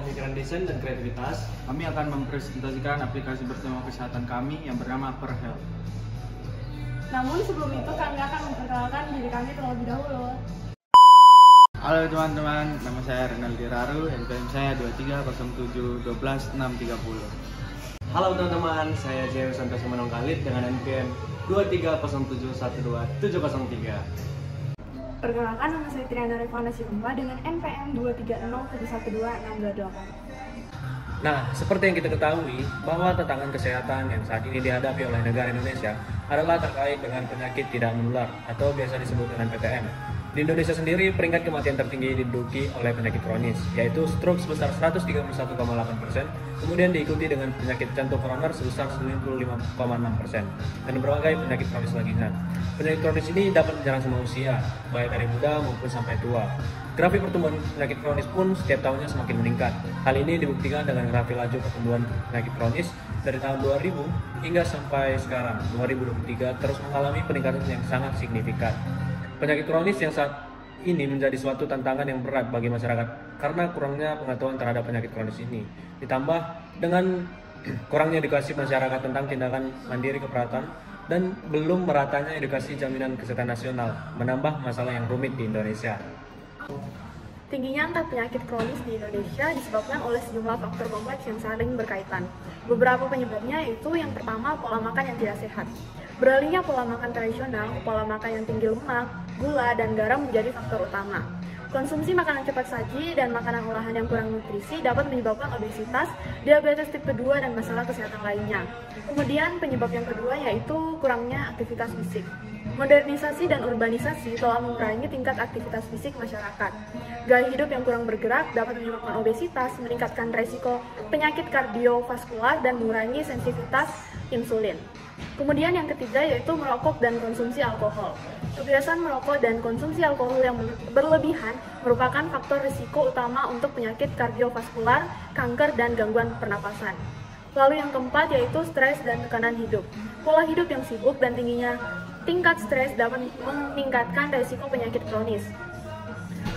pemikiran desain dan kreativitas, kami akan mempresentasikan aplikasi bertema kesehatan kami yang bernama PerHealth. Namun sebelum itu kami akan memperkenalkan diri kami terlebih dahulu. Halo teman-teman, nama saya Renaldi Raru, NPM saya 2307121630. halo teman-teman, saya Jaya Santoso Manungkalit dengan NPM 230712703. Perkenalkan, nama saya Triana Revana Silva dengan NPM 230712628. Nah, seperti yang kita ketahui, bahwa tantangan kesehatan yang saat ini dihadapi oleh negara Indonesia adalah terkait dengan penyakit tidak menular atau biasa disebut dengan PTM. Di Indonesia sendiri, peringkat kematian tertinggi diduduki oleh penyakit kronis, yaitu stroke sebesar 131,8%, kemudian diikuti dengan penyakit jantung koroner sebesar 95,6%, dan berbagai penyakit kronis lainnya. Penyakit kronis ini dapat menyerang semua usia, baik dari muda maupun sampai tua. Grafik pertumbuhan penyakit kronis pun setiap tahunnya semakin meningkat. Hal ini dibuktikan dengan grafik laju pertumbuhan penyakit kronis dari tahun 2000 hingga sampai sekarang, 2023, terus mengalami peningkatan yang sangat signifikan. Penyakit kronis yang saat ini menjadi suatu tantangan yang berat bagi masyarakat karena kurangnya pengetahuan terhadap penyakit kronis ini. Ditambah dengan kurangnya edukasi masyarakat tentang tindakan mandiri keperawatan dan belum meratanya edukasi jaminan kesehatan nasional, menambah masalah yang rumit di Indonesia. Tingginya angka penyakit kronis di Indonesia disebabkan oleh sejumlah faktor kompleks yang saling berkaitan. Beberapa penyebabnya yaitu yang pertama, pola makan yang tidak sehat. Beralihnya pola makan tradisional, pola makan yang tinggi lemak, gula, dan garam menjadi faktor utama. Konsumsi makanan cepat saji dan makanan olahan yang kurang nutrisi dapat menyebabkan obesitas, diabetes tipe 2, dan masalah kesehatan lainnya. Kemudian penyebab yang kedua yaitu kurangnya aktivitas fisik. Modernisasi dan urbanisasi telah mengurangi tingkat aktivitas fisik masyarakat. Gaya hidup yang kurang bergerak dapat menyebabkan obesitas, meningkatkan resiko penyakit kardiovaskular, dan mengurangi sensitivitas insulin. Kemudian yang ketiga yaitu merokok dan konsumsi alkohol. Kebiasaan merokok dan konsumsi alkohol yang berlebihan merupakan faktor risiko utama untuk penyakit kardiovaskular, kanker, dan gangguan pernapasan. Lalu yang keempat yaitu stres dan tekanan hidup. Pola hidup yang sibuk dan tingginya tingkat stres dapat meningkatkan risiko penyakit kronis.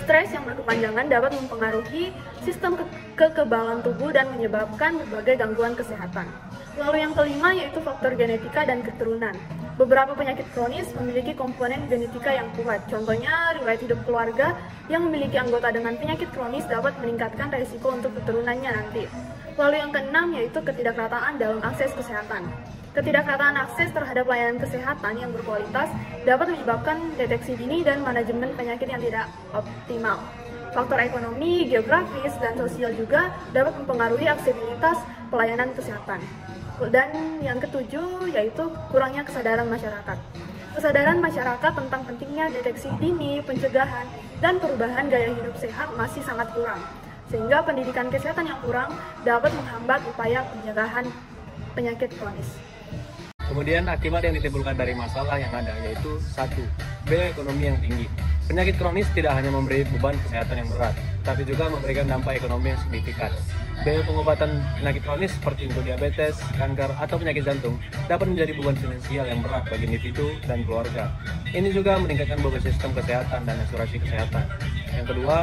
Stres yang berkepanjangan dapat mempengaruhi sistem kekebalan tubuh dan menyebabkan berbagai gangguan kesehatan. Lalu yang kelima yaitu faktor genetika dan keturunan. Beberapa penyakit kronis memiliki komponen genetika yang kuat. Contohnya, riwayat hidup keluarga yang memiliki anggota dengan penyakit kronis dapat meningkatkan risiko untuk keturunannya nanti. Lalu yang keenam yaitu ketidakrataan dalam akses kesehatan. Ketidakrataan akses terhadap layanan kesehatan yang berkualitas dapat menyebabkan deteksi dini dan manajemen penyakit yang tidak optimal. Faktor ekonomi, geografis, dan sosial juga dapat mempengaruhi aksesibilitas pelayanan kesehatan. Dan yang ketujuh yaitu kurangnya kesadaran masyarakat. Kesadaran masyarakat tentang pentingnya deteksi dini, pencegahan, dan perubahan gaya hidup sehat masih sangat kurang. Sehingga pendidikan kesehatan yang kurang dapat menghambat upaya pencegahan penyakit kronis. Kemudian akibat yang ditimbulkan dari masalah yang ada yaitu 1. Biaya ekonomi yang tinggi. Penyakit kronis tidak hanya memberi beban kesehatan yang berat, tapi juga memberikan dampak ekonomi yang signifikan. Biaya pengobatan penyakit kronis seperti untuk diabetes, kanker, atau penyakit jantung dapat menjadi beban finansial yang berat bagi individu dan keluarga. Ini juga meningkatkan beban sistem kesehatan dan asuransi kesehatan. Yang kedua,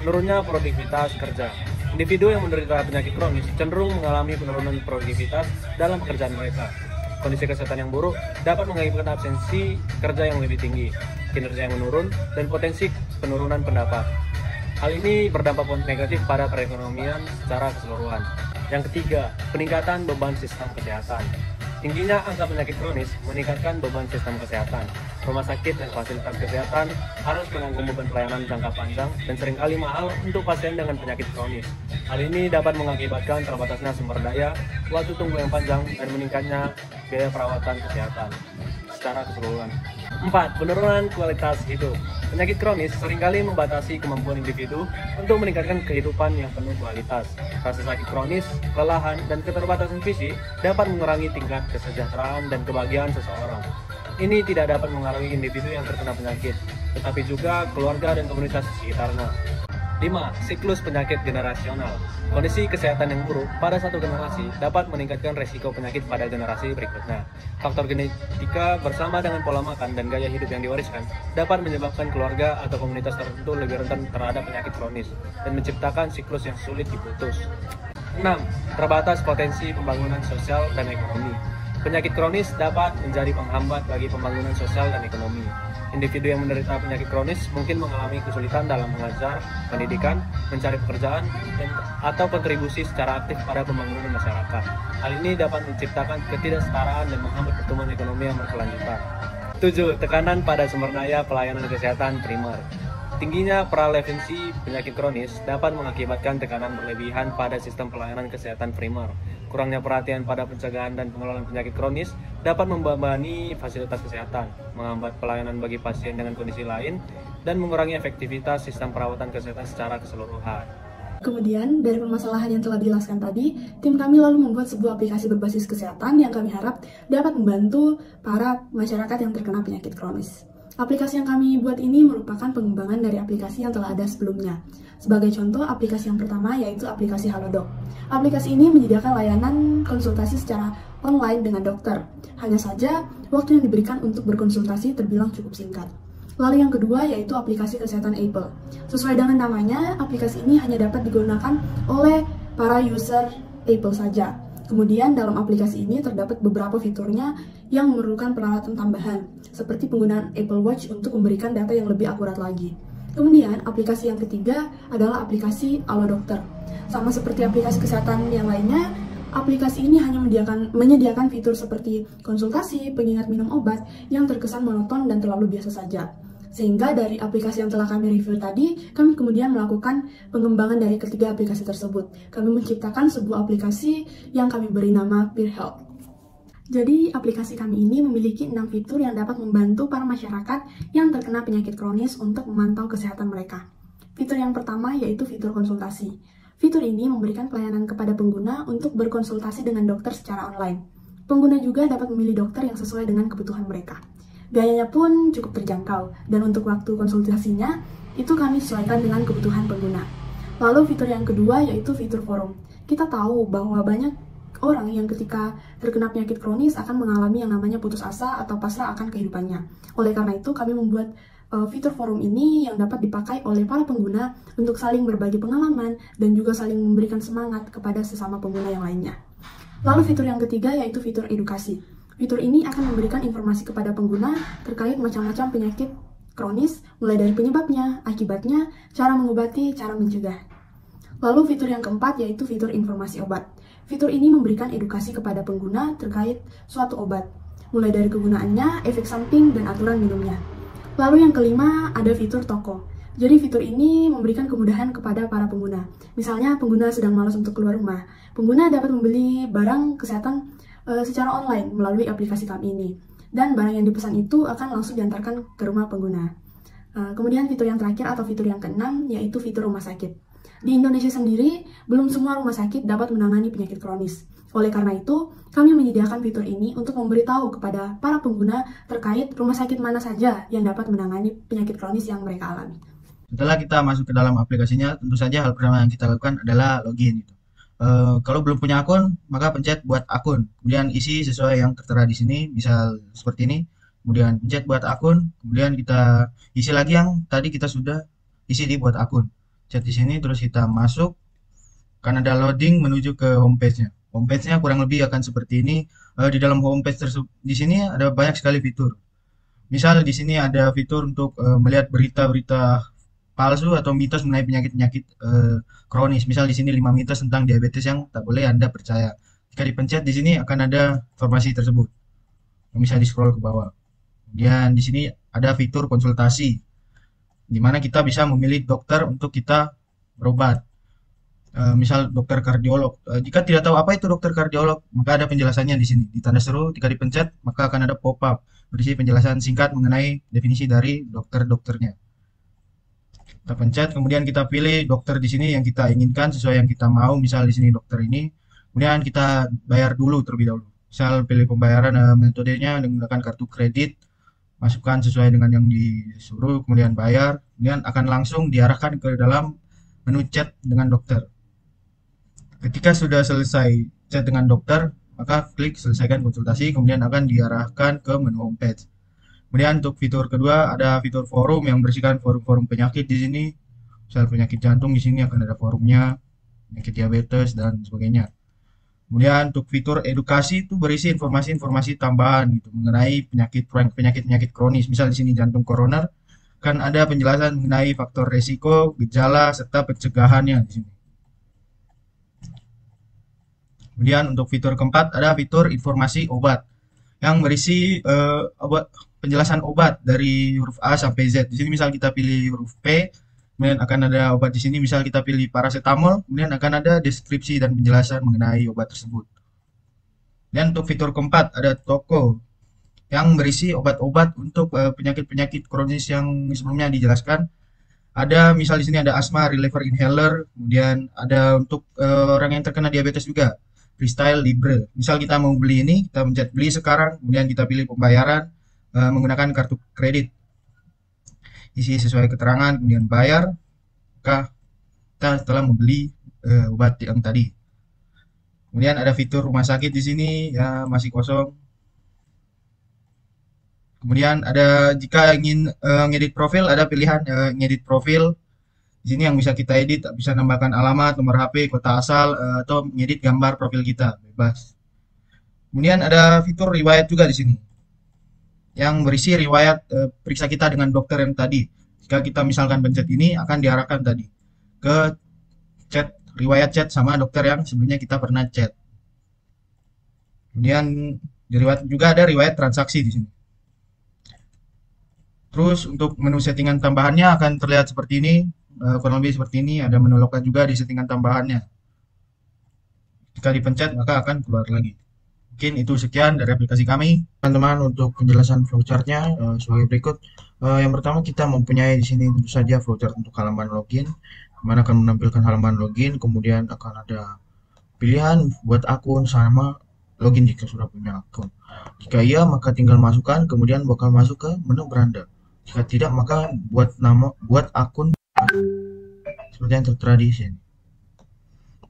menurunnya produktivitas kerja. Individu yang menderita penyakit kronis cenderung mengalami penurunan produktivitas dalam pekerjaan mereka. Kondisi kesehatan yang buruk dapat mengakibatkan absensi kerja yang lebih tinggi, kinerja yang menurun, dan potensi penurunan pendapat. Hal ini berdampak negatif pada perekonomian secara keseluruhan. Yang ketiga, peningkatan beban sistem kesehatan. Tingginya angka penyakit kronis meningkatkan beban sistem kesehatan. Rumah sakit dan fasilitas kesehatan harus menanggung beban pelayanan jangka panjang dan seringkali mahal untuk pasien dengan penyakit kronis. Hal ini dapat mengakibatkan terbatasnya sumber daya, waktu tunggu yang panjang, dan meningkatnya biaya perawatan kesehatan secara keseluruhan. 4. Penurunan kualitas hidup. Penyakit kronis seringkali membatasi kemampuan individu untuk meningkatkan kehidupan yang penuh kualitas. Rasa sakit kronis, kelelahan, dan keterbatasan fisik dapat mengurangi tingkat kesejahteraan dan kebahagiaan seseorang. Ini tidak dapat mengaruhi individu yang terkena penyakit, tetapi juga keluarga dan komunitas sekitarnya. 5. Siklus penyakit generasional. Kondisi kesehatan yang buruk pada satu generasi dapat meningkatkan resiko penyakit pada generasi berikutnya. Faktor genetika bersama dengan pola makan dan gaya hidup yang diwariskan dapat menyebabkan keluarga atau komunitas tertentu lebih rentan terhadap penyakit kronis dan menciptakan siklus yang sulit diputus. 6. Terbatas potensi pembangunan sosial dan ekonomi. Penyakit kronis dapat menjadi penghambat bagi pembangunan sosial dan ekonomi. Individu yang menderita penyakit kronis mungkin mengalami kesulitan dalam mengajar, pendidikan, mencari pekerjaan, atau kontribusi secara aktif pada pembangunan masyarakat. Hal ini dapat menciptakan ketidaksetaraan dan menghambat pertumbuhan ekonomi yang berkelanjutan. 7. Tekanan pada sumber daya pelayanan kesehatan primer. Tingginya prevalensi penyakit kronis dapat mengakibatkan tekanan berlebihan pada sistem pelayanan kesehatan primer. Kurangnya perhatian pada pencegahan dan pengelolaan penyakit kronis dapat membebani fasilitas kesehatan, menghambat pelayanan bagi pasien dengan kondisi lain, dan mengurangi efektivitas sistem perawatan kesehatan secara keseluruhan. Kemudian, dari permasalahan yang telah dijelaskan tadi, tim kami lalu membuat sebuah aplikasi berbasis kesehatan yang kami harap dapat membantu para masyarakat yang terkena penyakit kronis. Aplikasi yang kami buat ini merupakan pengembangan dari aplikasi yang telah ada sebelumnya. Sebagai contoh, aplikasi yang pertama yaitu aplikasi Halodoc. Aplikasi ini menyediakan layanan konsultasi secara online dengan dokter. Hanya saja, waktu yang diberikan untuk berkonsultasi terbilang cukup singkat. Lalu yang kedua yaitu aplikasi kesehatan Apple. Sesuai dengan namanya, aplikasi ini hanya dapat digunakan oleh para user Apple saja. Kemudian dalam aplikasi ini terdapat beberapa fiturnya yang memerlukan peralatan tambahan, seperti penggunaan Apple Watch untuk memberikan data yang lebih akurat lagi. Kemudian aplikasi yang ketiga adalah aplikasi Alodokter. Sama seperti aplikasi kesehatan yang lainnya, aplikasi ini hanya menyediakan fitur seperti konsultasi, pengingat minum obat yang terkesan monoton dan terlalu biasa saja. Sehingga dari aplikasi yang telah kami review tadi, kami kemudian melakukan pengembangan dari ketiga aplikasi tersebut. Kami menciptakan sebuah aplikasi yang kami beri nama Peer Health. Jadi, aplikasi kami ini memiliki 6 fitur yang dapat membantu para masyarakat yang terkena penyakit kronis untuk memantau kesehatan mereka. Fitur yang pertama yaitu fitur konsultasi. Fitur ini memberikan pelayanan kepada pengguna untuk berkonsultasi dengan dokter secara online. Pengguna juga dapat memilih dokter yang sesuai dengan kebutuhan mereka. Biayanya pun cukup terjangkau, dan untuk waktu konsultasinya, itu kami sesuaikan dengan kebutuhan pengguna. Lalu fitur yang kedua yaitu fitur forum. Kita tahu bahwa banyak orang yang ketika terkena penyakit kronis akan mengalami yang namanya putus asa atau pasrah akan kehidupannya. Oleh karena itu, kami membuat fitur forum ini yang dapat dipakai oleh para pengguna untuk saling berbagi pengalaman dan juga saling memberikan semangat kepada sesama pengguna yang lainnya. Lalu fitur yang ketiga yaitu fitur edukasi. Fitur ini akan memberikan informasi kepada pengguna terkait macam-macam penyakit kronis, mulai dari penyebabnya, akibatnya, cara mengobati, cara mencegah. Lalu fitur yang keempat yaitu fitur informasi obat. Fitur ini memberikan edukasi kepada pengguna terkait suatu obat, mulai dari kegunaannya, efek samping, dan aturan minumnya. Lalu yang kelima ada fitur toko. Jadi fitur ini memberikan kemudahan kepada para pengguna. Misalnya pengguna sedang malas untuk keluar rumah, pengguna dapat membeli barang kesehatan secara online melalui aplikasi kami ini. Dan barang yang dipesan itu akan langsung diantarkan ke rumah pengguna. Kemudian fitur yang terakhir atau fitur yang keenam yaitu fitur rumah sakit. Di Indonesia sendiri, belum semua rumah sakit dapat menangani penyakit kronis. Oleh karena itu, kami menyediakan fitur ini untuk memberitahu kepada para pengguna terkait rumah sakit mana saja yang dapat menangani penyakit kronis yang mereka alami. Setelah kita masuk ke dalam aplikasinya, tentu saja hal pertama yang kita lakukan adalah login. Kalau belum punya akun, maka pencet buat akun. Kemudian isi sesuai yang tertera di sini, misal seperti ini. Kemudian pencet buat akun, kemudian kita isi lagi yang tadi kita sudah isi di buat akun. Pencet di sini, terus kita masuk. Akan ada loading menuju ke homepage-nya. Homepage-nya kurang lebih akan seperti ini. Di dalam homepage tersebut, di sini ada banyak sekali fitur. Misal di sini ada fitur untuk melihat berita-berita palsu atau mitos mengenai penyakit-penyakit kronis. Misal di sini 5 mitos tentang diabetes yang tak boleh Anda percaya. Jika dipencet di sini akan ada informasi tersebut. Bisa di-scroll ke bawah. Kemudian di sini ada fitur konsultasi, di mana kita bisa memilih dokter untuk kita berobat. Misal dokter kardiolog. Jika tidak tahu apa itu dokter kardiolog, maka ada penjelasannya di sini. Di tanda seru, jika dipencet, maka akan ada pop-up berisi penjelasan singkat mengenai definisi dari dokter-dokternya. Kita pencet, kemudian kita pilih dokter di sini yang kita inginkan sesuai yang kita mau. Misal di sini dokter ini, kemudian kita bayar dulu terlebih dahulu. Misal pilih pembayaran metodenya menggunakan kartu kredit, masukkan sesuai dengan yang disuruh, kemudian bayar, kemudian akan langsung diarahkan ke dalam menu chat dengan dokter. Ketika sudah selesai chat dengan dokter, maka klik selesaikan konsultasi, kemudian akan diarahkan ke menu homepage. Kemudian untuk fitur kedua ada fitur forum yang berisikan forum-forum penyakit di sini. Misal penyakit jantung di sini akan ada forumnya, penyakit diabetes dan sebagainya. Kemudian untuk fitur edukasi itu berisi informasi-informasi tambahan gitu mengenai penyakit kronis. Misal di sini jantung koroner kan ada penjelasan mengenai faktor resiko, gejala serta pencegahannya di sini. Kemudian untuk fitur keempat ada fitur informasi obat yang berisi penjelasan obat dari huruf A sampai Z. Di sini misal kita pilih huruf P, kemudian akan ada obat di sini. Misal kita pilih paracetamol, kemudian akan ada deskripsi dan penjelasan mengenai obat tersebut. Dan untuk fitur keempat ada toko yang berisi obat-obat untuk penyakit-penyakit kronis yang sebelumnya dijelaskan. Ada misal di sini ada asma reliever inhaler, kemudian ada untuk orang yang terkena diabetes juga. Freestyle Libre. Misal kita mau beli ini, kita pencet beli sekarang, kemudian kita pilih pembayaran menggunakan kartu kredit. Isi sesuai keterangan, kemudian bayar, maka kita telah membeli obat yang tadi. Kemudian ada fitur rumah sakit di sini, ya masih kosong. Kemudian ada jika ingin ngedit profil, ada pilihan ngedit profil. Di sini yang bisa kita edit, bisa nambahkan alamat, nomor HP, kota asal, atau ngedit gambar profil kita, bebas. Kemudian ada fitur riwayat juga di sini, yang berisi riwayat periksa kita dengan dokter yang tadi. Jika kita misalkan pencet ini, akan diarahkan tadi ke riwayat chat sama dokter yang sebelumnya kita pernah chat. Kemudian di riwayat juga ada riwayat transaksi di sini. Terus untuk menu settingan tambahannya akan terlihat seperti ini. Kurang lebih seperti ini, ada menu lokat juga di settingan tambahannya. Jika dipencet maka akan keluar lagi. Mungkin itu sekian dari aplikasi kami, teman-teman. Untuk penjelasan flowchartnya sebagai berikut. Yang pertama kita mempunyai di sini tentu saja flowchart untuk halaman login, dimana akan menampilkan halaman login, kemudian akan ada pilihan buat akun sama login jika sudah punya akun. Jika iya maka tinggal masukkan, kemudian bakal masuk ke menu beranda. Jika tidak maka buat akun seperti yang tertera di sini.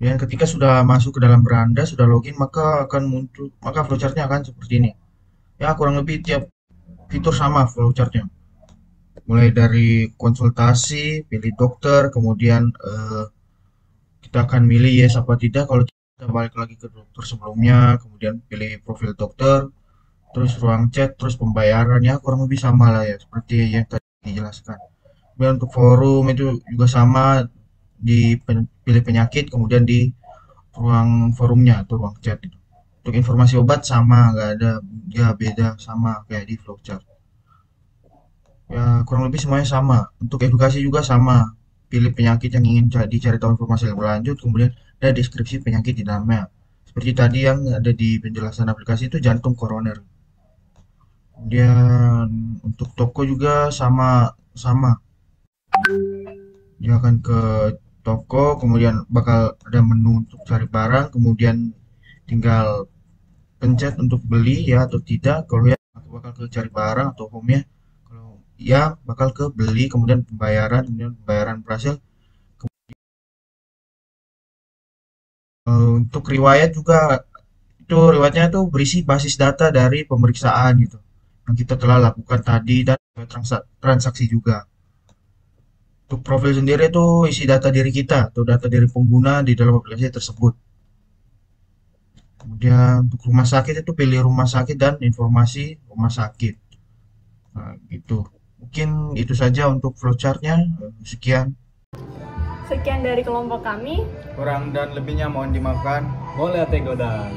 Dan ketika sudah masuk ke dalam beranda, sudah login, maka akan muncul, maka flowchartnya akan seperti ini. Ya kurang lebih tiap fitur sama flowchartnya. Mulai dari konsultasi, pilih dokter, kemudian kita akan milih yes apa tidak. Kalau kita balik lagi ke dokter sebelumnya, kemudian pilih profil dokter, terus ruang chat, terus pembayaran, ya kurang lebih sama lah ya seperti yang tadi dijelaskan. Kemudian untuk forum itu juga sama, dipilih penyakit, kemudian di ruang forumnya atau ruang chat. Untuk informasi obat sama, nggak ada ya beda, sama kayak di flowchart. Ya kurang lebih semuanya sama. Untuk edukasi juga sama, pilih penyakit yang ingin dicari tahu informasi lebih lanjut, kemudian ada deskripsi penyakit di dalamnya. Seperti tadi yang ada di penjelasan aplikasi itu jantung koroner. Kemudian untuk toko juga sama. Dia akan ke toko, kemudian bakal ada menu untuk cari barang, kemudian tinggal pencet untuk beli ya atau tidak. Kalau ya bakal ke cari barang atau home ya. Kalau ya bakal ke beli, kemudian pembayaran, kemudian pembayaran berhasil. Untuk riwayat juga itu riwayatnya itu berisi basis data dari pemeriksaan gitu yang kita telah lakukan tadi, dan transaksi juga. Untuk profil sendiri itu isi data diri kita atau data dari pengguna di dalam aplikasi tersebut. Kemudian untuk rumah sakit itu pilih rumah sakit dan informasi rumah sakit. Nah, gitu. Mungkin itu saja untuk flowchartnya. Sekian Sekian dari kelompok kami. Kurang dan lebihnya mohon dimaafkan. Boleh Tegodan.